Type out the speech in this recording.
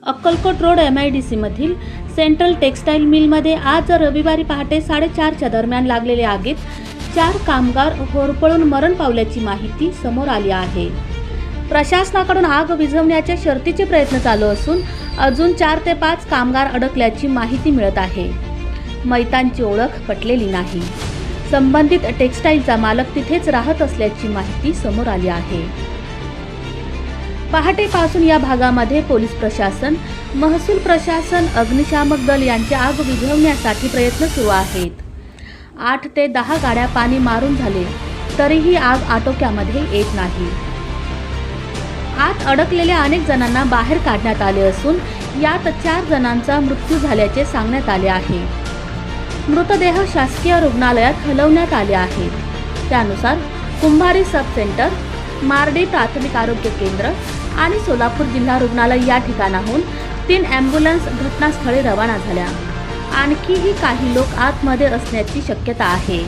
Akkalkot road MIDC मधील central textile मिलमध्ये आज रविवारी पहाटे 4:30च्या दरम्यान लागलेल्या आगीत 4 कामगार होरपळून मरण पावल्याची माहिती समोर आली आहे। प्रशासनाकडून आग विझवण्याचे शर्थीचे प्रयत्न चालू असून अजून 4 ते 5 कामगार अडकल्याची माहिती मिळत आहे। मयतांची ओळख पटलेली नाही। संबंधित टेक्सटाईलचा मालक तिथेच राहत असल्याची माहिती समोर आली आहे। पहाटेपासून या भागामध्ये पोलीस प्रशासन, महसूल प्रशासन, अग्निशामक दल यांचे आग विझवण्यासाठी प्रयत्न सुरू आहेत। 8 ते 10 गाड्या पाणी मारून झाले तरीही आग आटोक्यामध्ये येत नाही। आत अडकलेल्या अनेक जणांना बाहेर काढण्यात आले असून यात 4 जणांचा मृत्यू झाल्याचे सांगण्यात आले आहे। मृतदेह शासकीय रुग्णालयात हलवण्यात आले आहेत। त्यानुसार कुंभारी सब सेंटर, मार्डी प्राथमिक आरोग्य केंद्र आणि सोलापूर जिल्हा रुग्णालय या ठिकाणाहून 3 ॲम्ब्युलन्स घटनास्थळी रवाना झाल्या। आणखीही काही लोक आतमध्ये असण्याची शक्यता आहे।